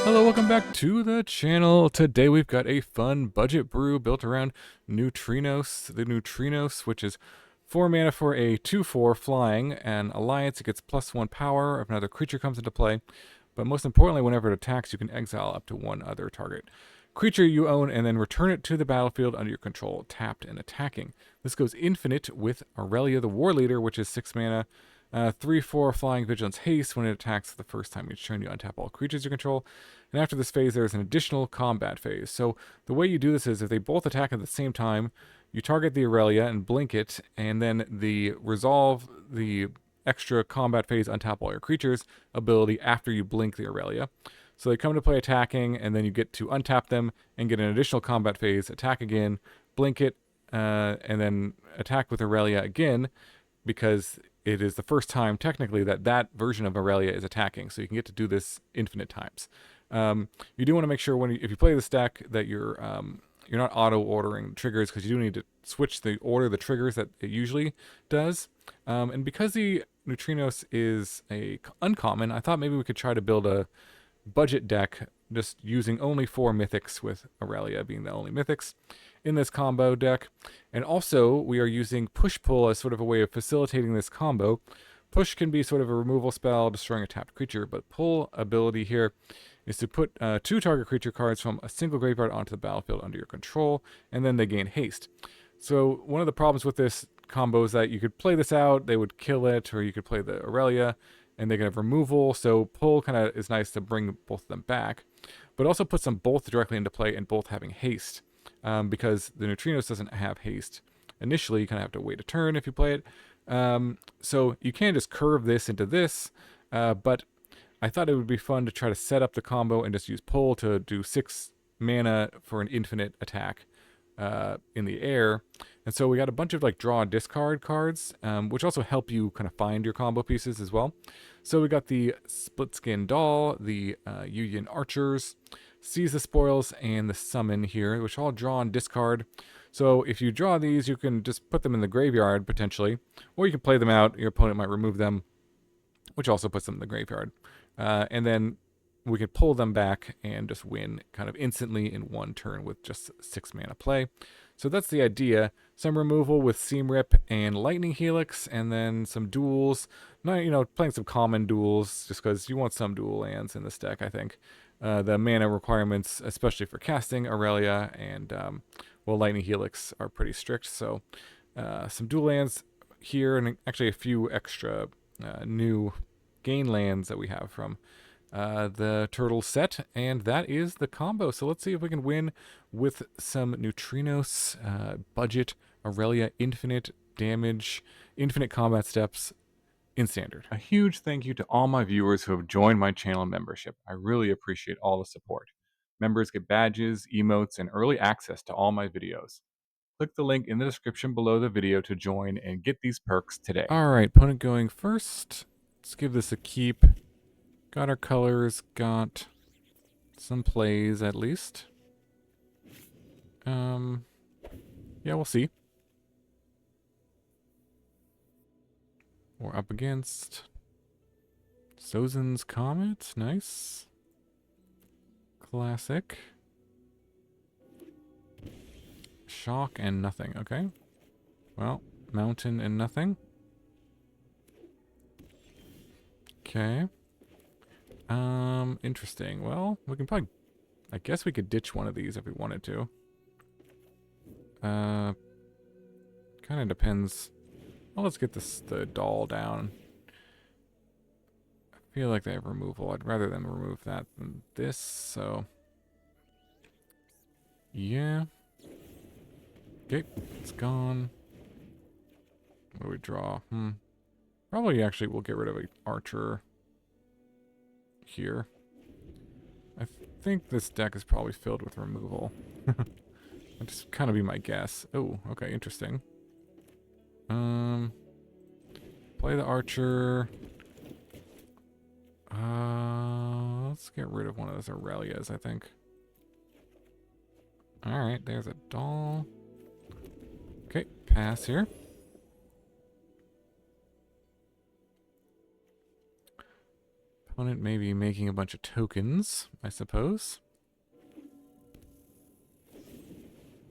Hello, welcome back to the channel. Today we've got a fun budget brew built around Neutrinos. The Neutrinos, which is 4 mana for a 2/4 flying, and Alliance, it gets +1 power if another creature comes into play. But most importantly, whenever it attacks, you can exile up to one other target creature you own and then return it to the battlefield under your control, tapped and attacking. This goes infinite with Aurelia, the Warleader, which is 6 mana. 3/4 flying vigilance haste. When it attacks the first time each turn, you untap all creatures you control. And after this phase, there's an additional combat phase. So the way you do this is if they both attack at the same time, you target the Aurelia and blink it, and then the resolve the extra combat phase untap all your creatures ability after you blink the Aurelia. So they come into play attacking, and then you get to untap them and get an additional combat phase, attack again, blink it, and then attack with Aurelia again, because it is the first time technically that version of Aurelia is attacking. So you can get to do this infinite times. You do want to make sure if you play this deck that you're not auto ordering triggers, because you do need to switch the order of the triggers that it usually does. And because the Neutrinos is a uncommon, I thought maybe we could try to build a budget deck just using only 4 mythics, with Aurelia being the only mythics in this combo deck. And also we are using push-pull as sort of a way of facilitating this combo. Push can be sort of a removal spell destroying a tapped creature, but pull ability here is to put 2 target creature cards from a single graveyard onto the battlefield under your control, and then they gain haste. So one of the problems with this combo is that you could play this out, they would kill it, or you could play the Aurelia and they can have removal. So pull kind of is nice to bring both of them back, but also puts them both directly into play and both having haste, because the Neutrinos doesn't have haste. Initially, you kind of have to wait a turn if you play it. So you can just curve this into this, but I thought it would be fun to try to set up the combo and just use pull to do 6 mana for an infinite attack in the air. And so we got a bunch of like draw and discard cards, which also help you kind of find your combo pieces as well. So we got the Splitskin Doll, the Yuyan Archers, Seize the Spoils, and the Summon here, which all draw and discard. So if you draw these, you can just put them in the graveyard potentially, or you can play them out. Your opponent might remove them, which also puts them in the graveyard. And then we can pull them back and just win kind of instantly in one turn with just 6 mana play. So that's the idea. Some removal with Seam Rip and Lightning Helix, and then some duels. Playing some common duels just because you want some dual lands in this deck, I think. The mana requirements, especially for casting Aurelia and Lightning Helix, are pretty strict. So some dual lands here, and actually a few extra new gain lands that we have from the turtle set, and that is the combo. So let's see if we can win with some Neutrinos, budget Aurelia, infinite damage, infinite combat steps in standard. A huge thank you to all my viewers who have joined my channel membership. I really appreciate all the support. Members get badges, emotes, and early access to all my videos. Click the link in the description below the video to join and get these perks today. Alright, opponent going first. Let's give this a keep. Got our colors, got some plays at least. Yeah, we'll see. We're up against Sozin's Comet, nice. Classic. Shock and nothing, okay. Well, mountain and nothing. Okay. Interesting. Well, we can probably, I guess we could ditch one of these if we wanted to. Kind of depends. Well, let's get the doll down. I feel like they have removal. I'd rather them remove that than this, so. Yeah. Okay, it's gone. What do we draw? Probably actually we'll get rid of an archer here. I think this deck is probably filled with removal. That'd just kind of be my guess. Oh, okay, interesting. Play the archer. Let's get rid of one of those Aurelias, I think. Alright, there's a doll. Okay, pass here. Opponent may be making a bunch of tokens, I suppose.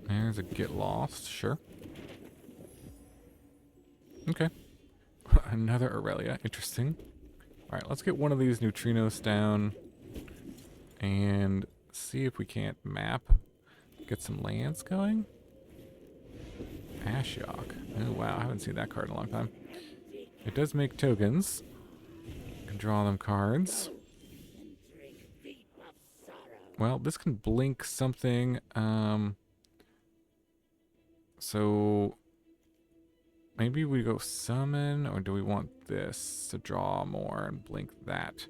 There's a get lost, sure. Okay. Another Aurelia, interesting. Alright, let's get one of these Neutrinos down and see if we can't map. Get some lands going. Ashiok. Oh wow, I haven't seen that card in a long time. It does make tokens. You can draw them cards. Well, this can blink something. So maybe we go summon, or do we want this to draw more and blink that?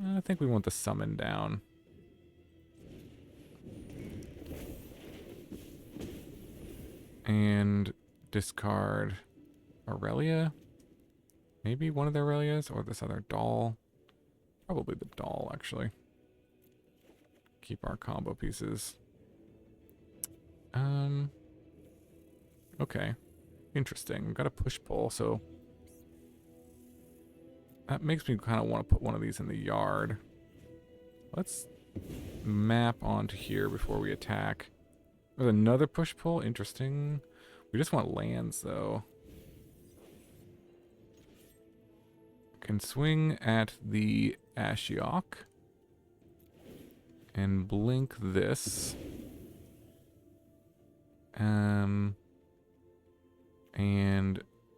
I think we want the summon down. And discard Aurelia. Maybe one of the Aurelias, or this other doll. Probably the doll, actually. Keep our combo pieces. Okay. Interesting. We've got a push-pull, so that makes me kind of want to put one of these in the yard. Let's map onto here before we attack. There's another push-pull. Interesting. We just want lands, though. Can swing at the Ashiok and blink this. And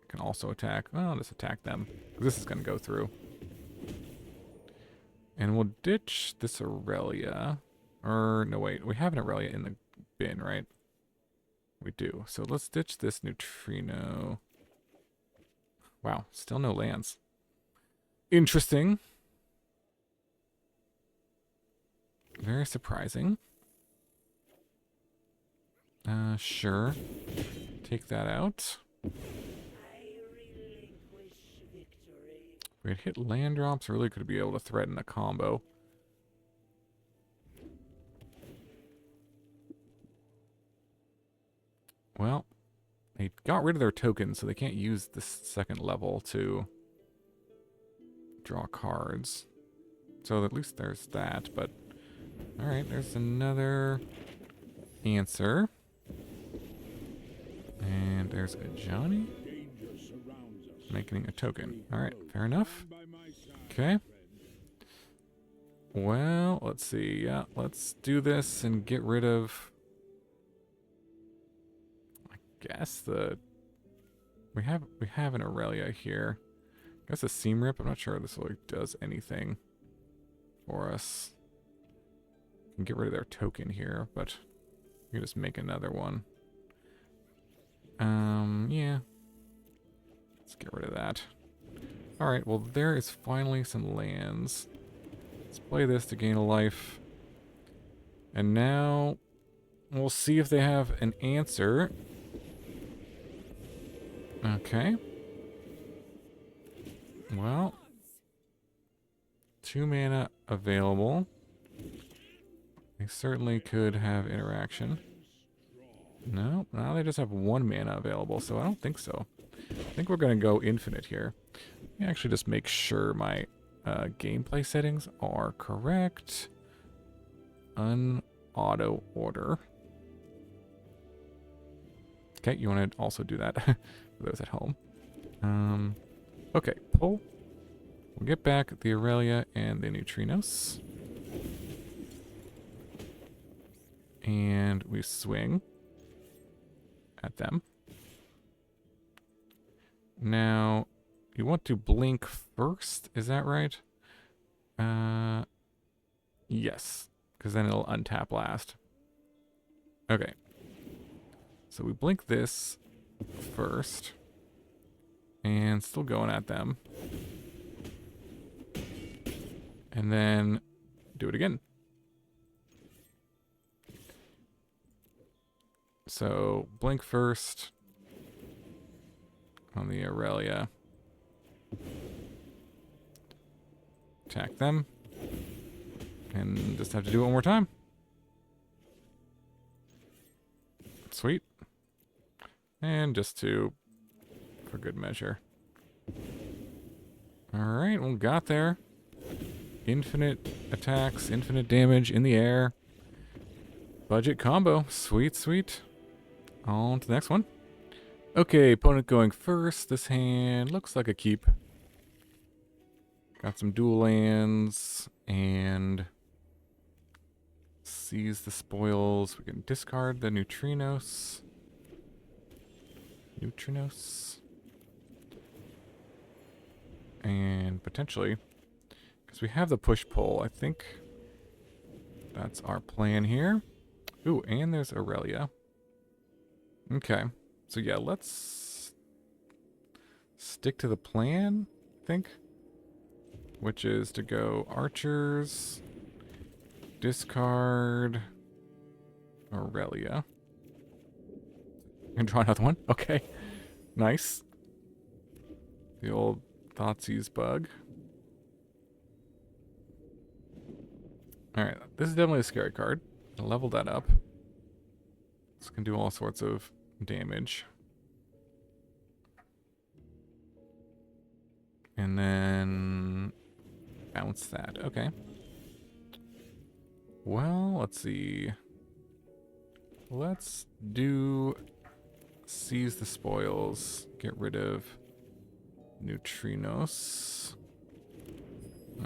can also attack. Well, I'll just attack them. This is going to go through. And we'll ditch this Aurelia. Or, no, wait. We have an Aurelia in the bin, right? We do. So let's ditch this Neutrino. Wow, still no lands. Interesting. Very surprising. Sure. Take that out. If we had hit land drops, really could be able to threaten a combo. Well, they got rid of their tokens, so they can't use this second level to draw cards. So at least there's that, but alright, there's another answer. And there's a Johnny making a token. Alright, fair enough. Okay. Well, let's see. Yeah, let's do this and get rid of, I guess, the we have an Aurelia here. I guess a Seam Rip. I'm not sure this really does anything for us. We can get rid of their token here, but we can just make another one. Yeah. Let's get rid of that. Alright, well there is finally some lands. Let's play this to gain a life. And now we'll see if they have an answer. Okay. Well, 2 mana available. They certainly could have interaction. No, now they just have 1 mana available, so I don't think so. I think we're going to go infinite here. Let me actually just make sure my gameplay settings are correct. Unauto order. Okay, you want to also do that for those at home. Okay, pull. We'll get back the Aurelia and the Neutrinos. And we swing at them. Now, you want to blink first, is that right? Yes, because then it'll untap last. Okay. So we blink this first. And still going at them. And then do it again. So blink first on the Aurelia. Attack them. And just have to do it one more time. Sweet. And just to, for good measure. Alright, well, got there. Infinite attacks, infinite damage in the air. Budget combo. Sweet, sweet. On to the next one. Okay, opponent going first. This hand looks like a keep. Got some dual lands and seize the spoils. We can discard the Neutrinos. And potentially, because we have the push-pull, I think that's our plan here. Ooh, and there's Aurelia. Okay, so yeah, let's stick to the plan, I think, which is to go Archers, discard Aurelia, and draw another one. Okay, nice. The old Thoughtseize bug. Alright, this is definitely a scary card. I'll level that up. This can do all sorts of damage. And then bounce that. Okay. Well, let's see. Let's do seize the spoils. Get rid of Neutrinos.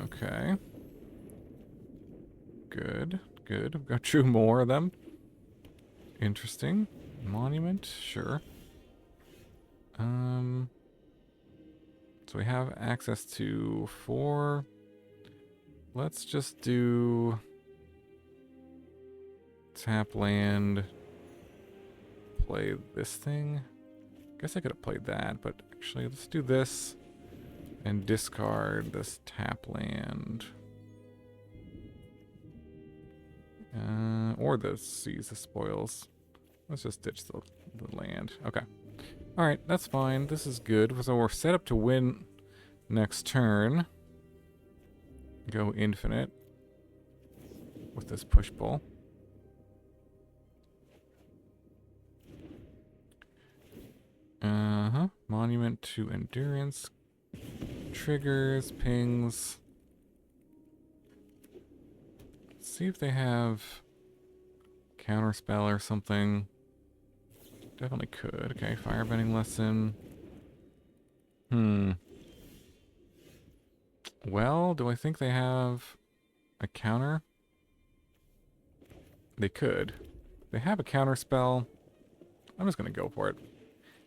Okay. Good, good. We've got two more of them. Interesting. Monument, sure. So we have access to 4. Let's just do tap land. Play this thing. Guess I could have played that, but actually let's do this and discard this tap land. Or the seize the spoils. Let's just ditch the land. Okay. Alright, that's fine. This is good. So we're set up to win next turn. Go infinite with this push-pull. Monument to Endurance. Triggers, pings. Let's see if they have counterspell or something. Definitely could. Okay, firebending lesson. Well, do I think they have a counter? They could. They have a counterspell. I'm just gonna go for it.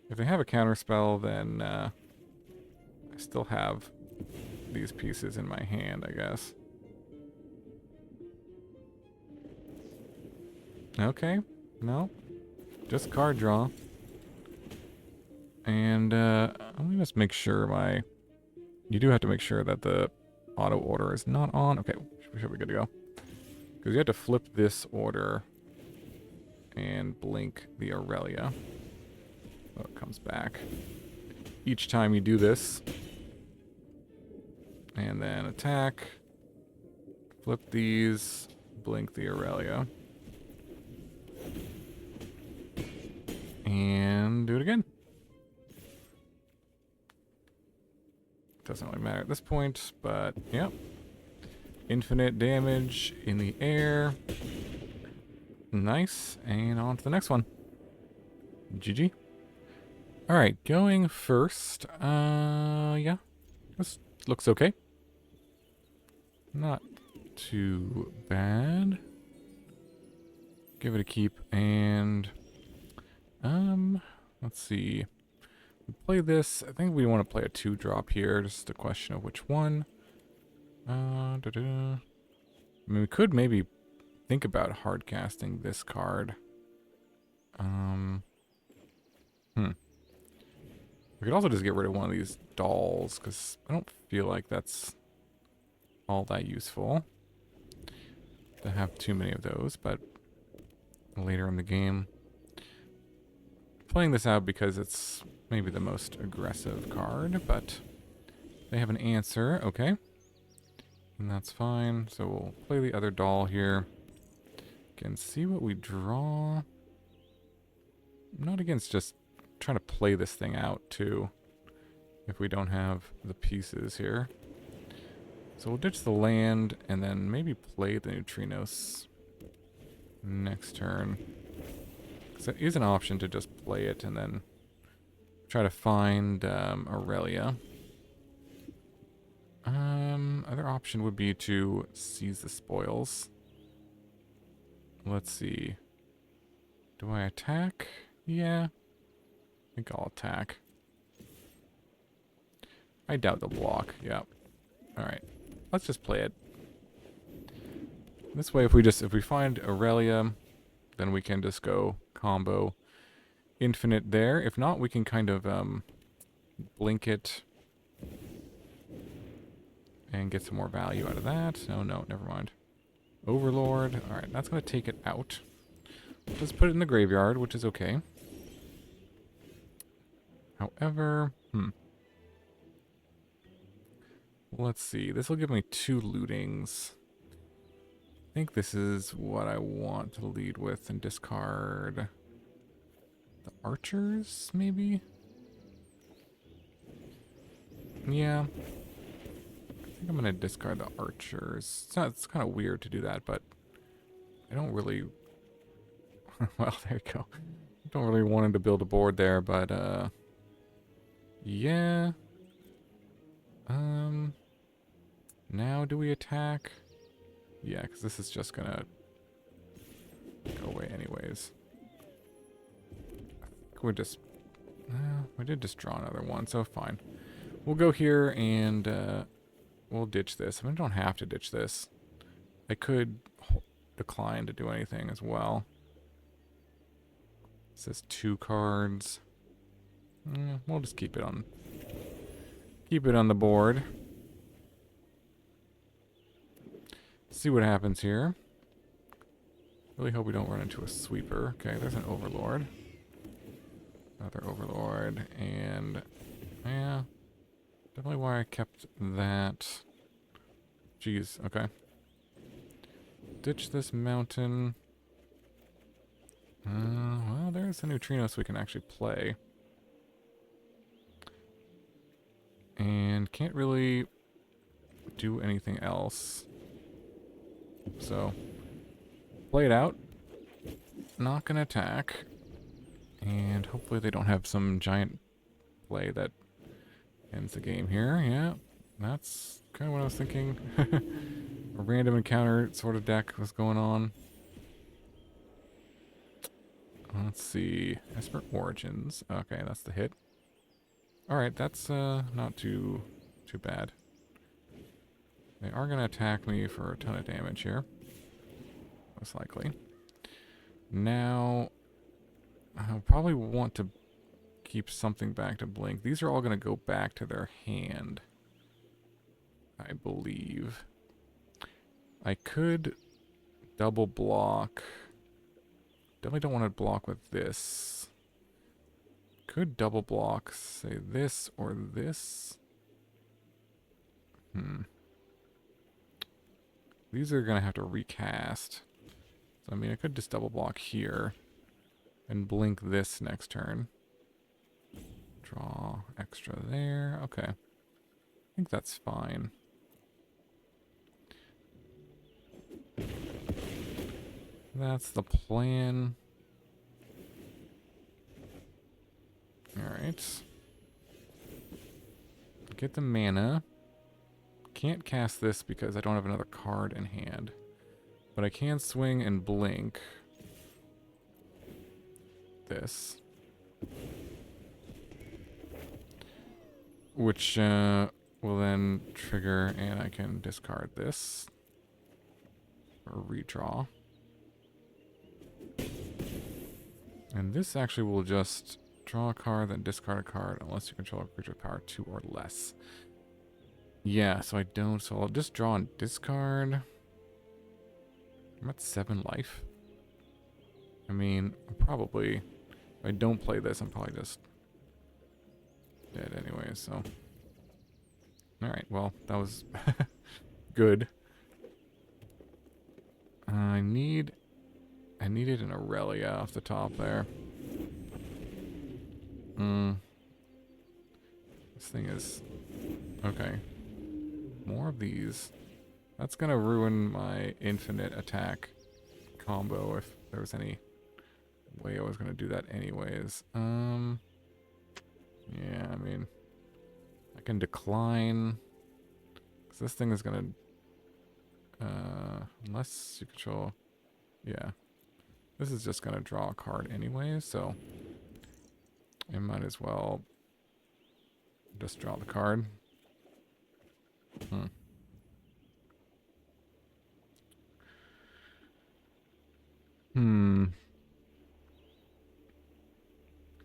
If they have a counterspell, then I still have these pieces in my hand, I guess. Okay, no. Just card draw. And I'm gonna just make sure my... You do have to make sure that the auto order is not on. Okay, we should be good to go. Because you have to flip this order and blink the Aurelia. So it comes back. Each time you do this. And then attack. Flip these. Blink the Aurelia. And do it again. Doesn't really matter at this point, but yep. Infinite damage in the air. Nice. And on to the next one. GG. Alright, going first. Yeah. This looks okay. Not too bad. Give it a keep and... let's see. We play this. I think we want to play a 2-drop here. Just a question of which one. I mean, we could maybe think about hard casting this card. We could also just get rid of one of these dolls, because I don't feel like that's all that useful to have too many of those, but later in the game. Playing this out because it's maybe the most aggressive card, but they have an answer, okay. And that's fine, so we'll play the other doll here. Again, see what we draw. I'm not against just trying to play this thing out, too, if we don't have the pieces here. So we'll ditch the land and then maybe play the Neutrinos next turn. Because that is an option to just play it and then try to find Aurelia. Other option would be to seize the spoils. Let's see. Do I attack? Yeah. I think I'll attack. I doubt they'll block. Yeah. Alright. Let's just play it. This way, if we find Aurelia, then we can just go combo infinite there. If not, we can kind of blink it and get some more value out of that. Oh no, never mind. Overlord. Alright, that's going to take it out. Let's put it in the graveyard, which is okay. However, let's see. This will give me 2 lootings. I think this is what I want to lead with and discard the archers, maybe? Yeah. I think I'm going to discard the archers. It's kind of weird to do that, but I don't really... well, there you go. I don't really want to build a board there, but, yeah. Now do we attack? Yeah, because this is just gonna go away anyways. We just... we did just draw another one, so fine. We'll go here and we'll ditch this. I mean, I don't have to ditch this. I could decline to do anything as well. It says 2 cards. We'll just keep it on the board. See what happens here. Really hope we don't run into a sweeper. Okay, there's an overlord. Another overlord, and yeah, definitely why I kept that. Jeez, okay. Ditch this mountain. Well, there's a Neutrinos we can actually play. And can't really do anything else. So, play it out. Not gonna attack. And hopefully they don't have some giant play that ends the game here. Yeah, that's kind of what I was thinking. A random encounter sort of deck was going on. Let's see. Esper Origins. Okay, that's the hit. Alright, that's not too bad. They are going to attack me for a ton of damage here. Most likely. Now, I'll probably want to keep something back to blink. These are all going to go back to their hand, I believe. I could double block. Definitely don't want to block with this. Could double block, say this or this. These are going to have to recast. So, I mean, I could just double block here and blink this next turn. Draw extra there. Okay. I think that's fine. That's the plan. Alright. Get the mana. Can't cast this because I don't have another card in hand. But I can swing and blink this. Which will then trigger, and I can discard this. Or redraw. And this actually will just draw a card, then discard a card, unless you control a creature with power 2 or less. Yeah, so I don't, so I'll just draw and discard. I'm at 7 life. I mean, probably, if I don't play this, I'm probably just dead anyway, so. Alright, well, that was good. I needed an Aurelia off the top there. This thing is... okay. more of these. That's gonna ruin my infinite attack combo if there was any way I was gonna do that anyways. Yeah, I mean, I can decline, because this thing is gonna, unless you control, yeah. This is just gonna draw a card anyways, so I might as well just draw the card.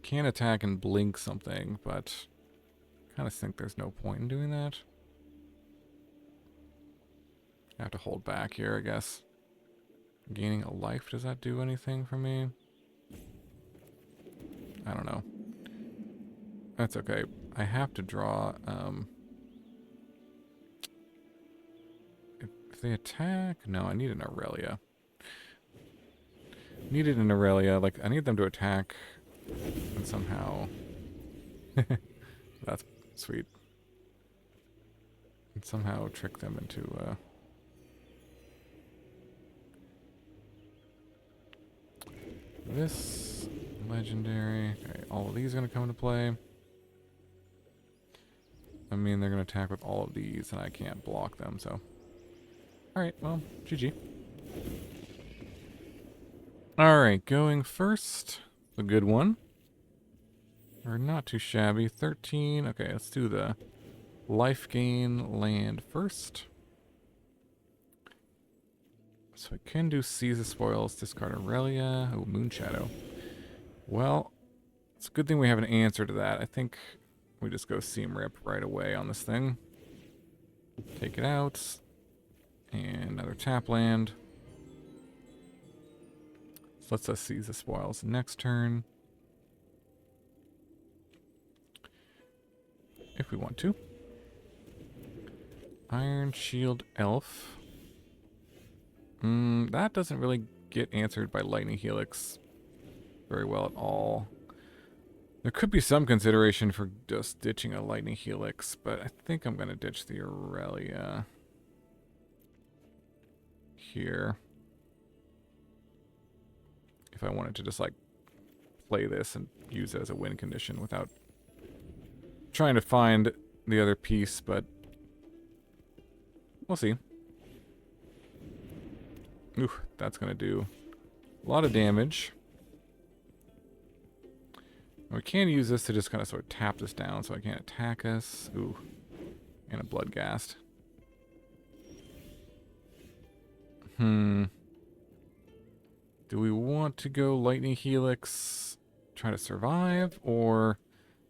Can attack and blink something, but I kind of think there's no point in doing that. I have to hold back here, I guess. Gaining a life, does that do anything for me? I don't know. That's okay. I have to draw, if they attack, no, I need an Aurelia. Needed an Aurelia, like, I need them to attack and somehow, that's sweet. And somehow trick them into, this legendary. Okay, all of these are going to come into play. I mean, they're going to attack with all of these, and I can't block them, so. Alright, well, GG. Alright, going first. A good one. Or not too shabby. 13. Okay, let's do the life gain land first. So I can do Seize the Spoils, discard Aurelia. Oh, Moonshadow. Well, it's a good thing we have an answer to that. I think we just go Seam Rip right away on this thing. Take it out. And another tap land. So let's just Seize the Spoils next turn. If we want to. Iron Shield Elf. That doesn't really get answered by Lightning Helix very well at all. There could be some consideration for just ditching a Lightning Helix, but I think I'm going to ditch the Aurelia here. If I wanted to just, like, play this and use it as a win condition without trying to find the other piece, but we'll see. Ooh, that's going to do a lot of damage. We can use this to just kind of sort of tap this down so I can't attack us. Ooh, and a Bloodghast. Do we want to go Lightning Helix, try to survive, or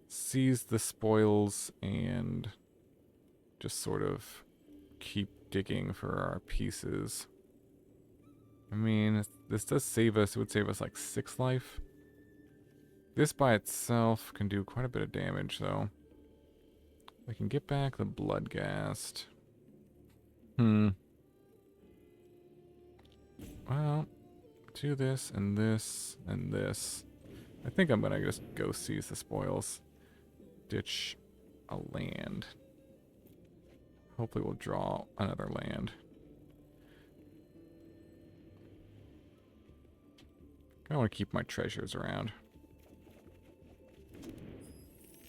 seize the spoils and just sort of keep digging for our pieces? I mean, this does save us. It would save us like 6 life. This by itself can do quite a bit of damage, though. I can get back the Bloodghast. Well, do this and this and this. I think I'm gonna just go seize the spoils. Ditch a land. Hopefully we'll draw another land. I want to keep my treasures around.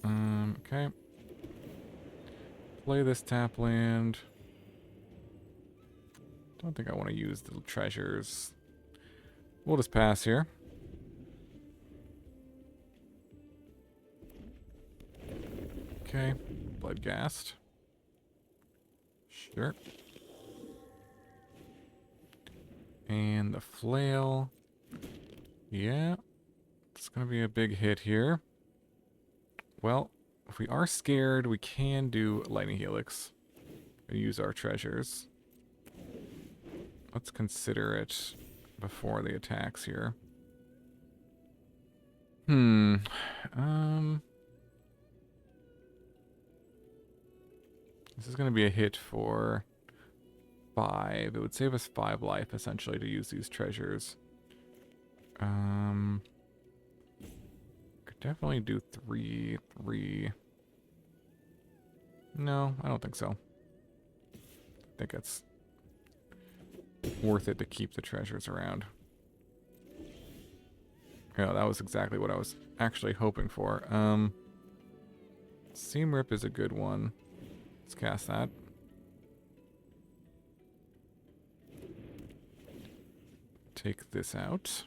Okay. Play this tap land. Don't think I want to use the treasures. We'll just pass here. Okay. Bloodghast. Sure. And the flail. Yeah. It's going to be a big hit here. Well, if we are scared, we can do Lightning Helix and use our treasures. Let's consider it before the attacks here. This is going to be a hit for 5. It would save us 5 life, essentially, to use these treasures. Could definitely do 3. No, I don't think so. think it's worth it to keep the treasures around. Yeah, that was exactly what I was actually hoping for. Seam Rip is a good one. Let's cast that. Take this out.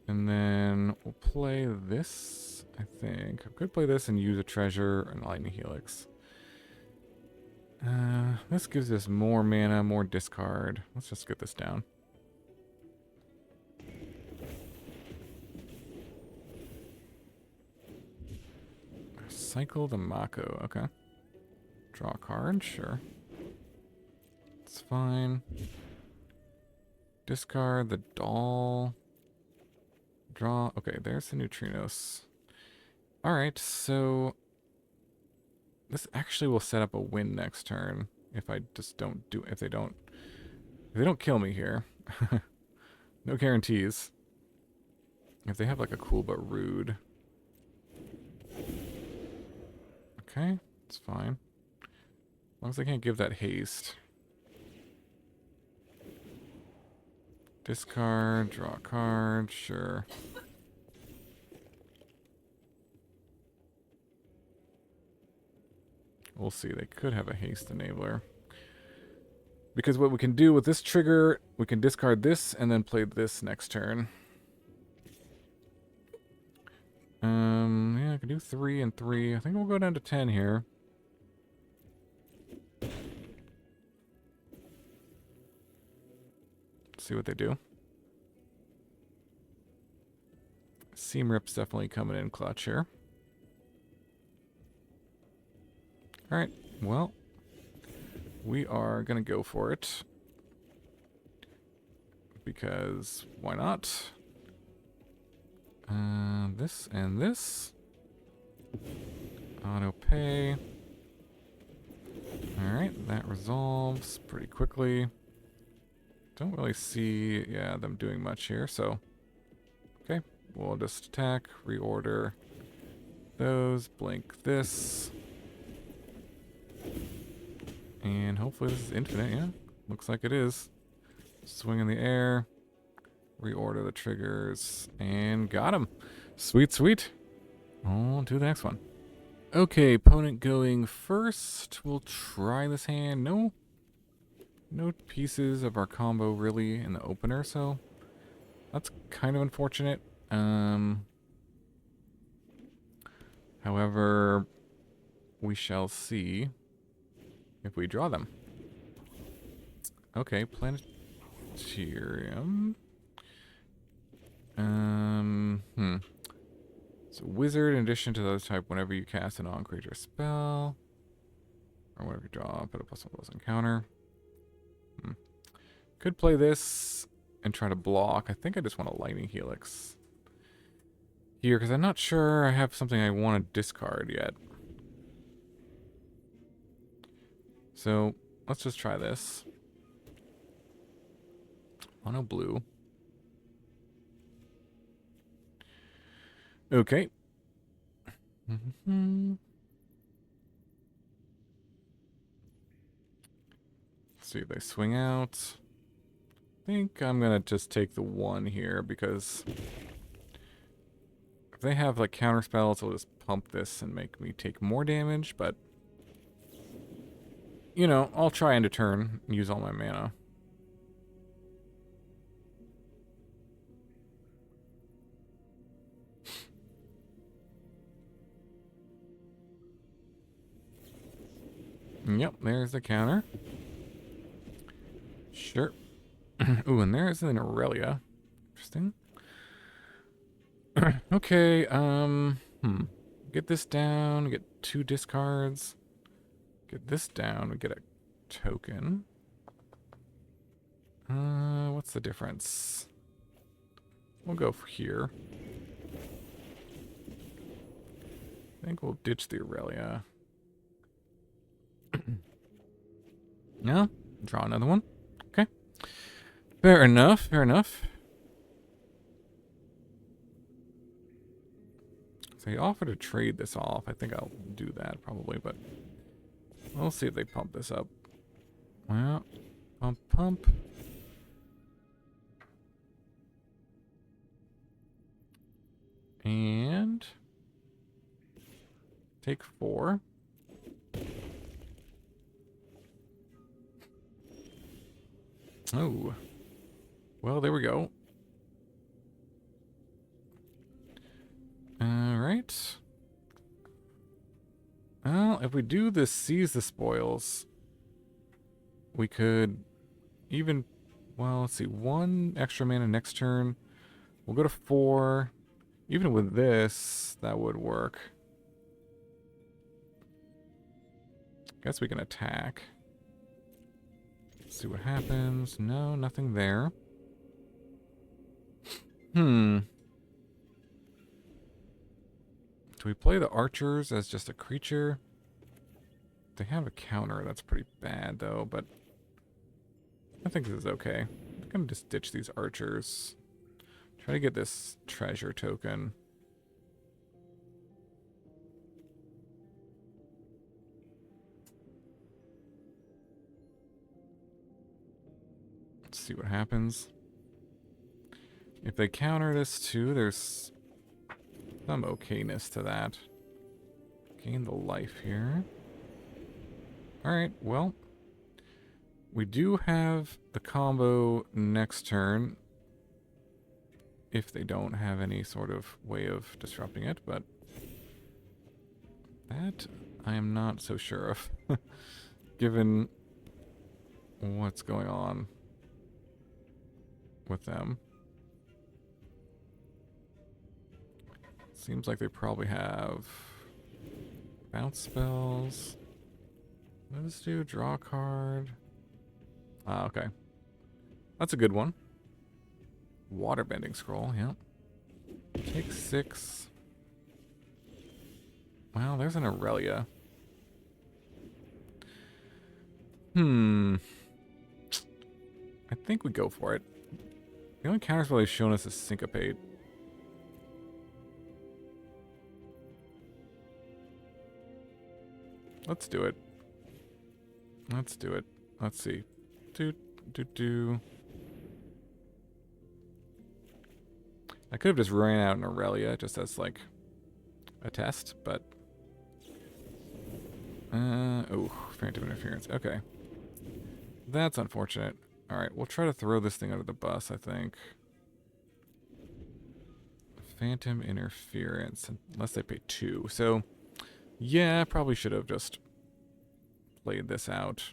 And then we'll play this, I think. I could play this and use a treasure and Lightning Helix. This gives us more mana, more discard. Let's just get this down. Cycle the Mako, okay. Draw a card, sure. It's fine. Discard the doll. Draw, okay, there's the Neutrinos. Alright, so this actually will set up a win next turn if I just don't do, if they don't kill me here. No guarantees. If they have like a cool but rude. Okay, it's fine. As long as I can't give that haste. Discard, draw a card, sure. We'll see, they could have a haste enabler. Because what we can do with this trigger, we can discard this and then play this next turn. Yeah, I can do 3 and 3. I think we'll go down to 10 here. See what they do. Seam Rip's definitely coming in clutch here. Alright, well, we are going to go for it. Because why not? This and this. Auto pay. Alright, that resolves pretty quickly. Don't really see, yeah, them doing much here, so. Okay, we'll just attack, reorder those, blink this. And hopefully this is infinite, yeah. Looks like it is. Swing in the air. Reorder the triggers. And got him. Sweet, sweet. On to the next one. Okay, opponent going first. We'll try this hand. No pieces of our combo really in the opener, so that's kind of unfortunate. However, we shall see if we draw them. Okay, Planetarium. So wizard, in addition to those type, whenever you cast a non-creature spell, or whenever you draw, put a +1/+1 encounter. Could play this and try to block. I think I just want a Lightning Helix here, because I'm not sure I have something I want to discard yet. So let's just try this. Mono blue. Okay. Let's see if they swing out. I think I'm gonna just take the 1 here, because if they have like counter spells, they'll just pump this and make me take more damage, but you know, I'll try end of turn and use all my mana. Yep, there's the counter. Sure. Ooh, and there's an Aurelia. Interesting. Okay, get this down, get 2 discards. Get this down, we get a token. What's the difference? We'll go for here. I think we'll ditch the Aurelia. No? Draw another one? Okay. Fair enough, fair enough. they offer to trade this off, I think I'll do that probably, but we'll see if they pump this up. Well, pump. And take 4. Oh. Well, there we go. Alright. Well, if we do this seize the spoils, we could even, well, let's see, 1 extra mana next turn. We'll go to 4. Even with this, that would work. Guess we can attack. Let's see what happens. No, nothing there. Do we play the Archers as just a creature? They have a counter. That's pretty bad, though, but I think this is okay. I'm going to just ditch these Archers. Try to get this treasure token. Let's see what happens. If they counter this too, there's some okayness to that. Gain the life here. Alright, well. We do have the combo next turn. If they don't have any sort of way of disrupting it, but that I am not so sure of, given what's going on with them. Seems like they probably have bounce spells. Let's do draw a card. Ah, okay. That's a good one. Waterbending scroll, yeah. Take 6. Wow, there's an Aurelia. I think we go for it. The only counterspell he's shown us is Syncopate. Let's do it. Let's do it. Let's see. I could have just ran out an Aurelia just as like a test, but oh, Phantom Interference. Okay. That's unfortunate. Alright, we'll try to throw this thing under the bus, I think. Phantom Interference, unless they pay 2. So, yeah, probably should have just played this out.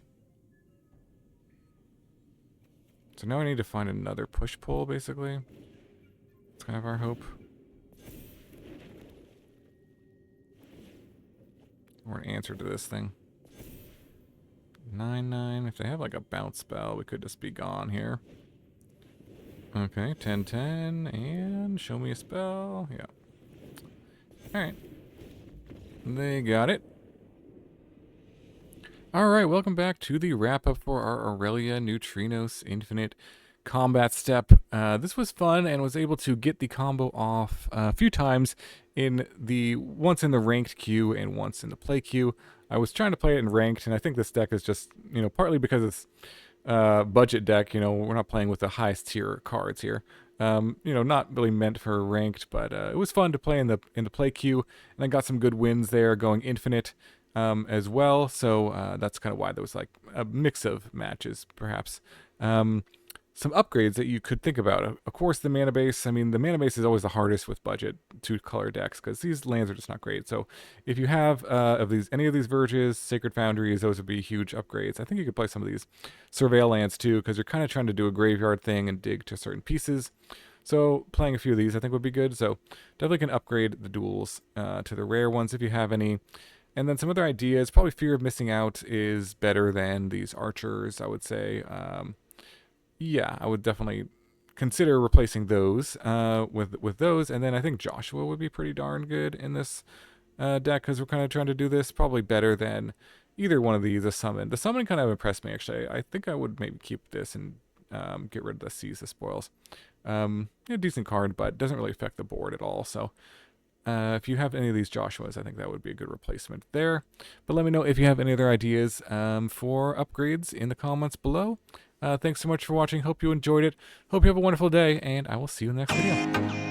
So now I need to find another push-pull, basically. That's kind of our hope. Or an answer to this thing. 9/9. If they have like a bounce spell, we could just be gone here. Okay, 10/10, and show me a spell. Yeah. Alright. They got it. Alright, welcome back to the wrap-up for our Aurelia Neutrinos Infinite combat step. This was fun and was able to get the combo off a few times once in the ranked queue and once in the play queue. I was trying to play it in ranked, and I think this deck is just, partly because it's budget deck, we're not playing with the highest tier cards here. Not really meant for ranked, but it was fun to play in the play queue, and I got some good wins there going infinite as well. So that's kind of why there was like a mix of matches, perhaps. Some upgrades that you could think about. Of course, the mana base. I mean, the mana base is always the hardest with budget 2-color decks because these lands are just not great. So if you have any of these Verges, Sacred Foundries, those would be huge upgrades. I think you could play some of these Surveil lands too, because you're kind of trying to do a graveyard thing and dig to certain pieces. So playing a few of these I think would be good. So definitely can upgrade the duels to the rare ones if you have any. And then some other ideas, probably Fear of Missing Out is better than these Archers, I would say. Yeah, I would definitely consider replacing those with those. And then I think Joshua would be pretty darn good in this deck because we're kind of trying to do this probably better than either one of these. The Summon kind of impressed me, actually. I think I would maybe keep this and get rid of the Seize the Spoils. A decent card, but doesn't really affect the board at all. So If you have any of these Joshuas, I think that would be a good replacement there. But let me know if you have any other ideas for upgrades in the comments below. Thanks so much for watching. Hope you enjoyed it. Hope you have a wonderful day, and I will see you in the next video.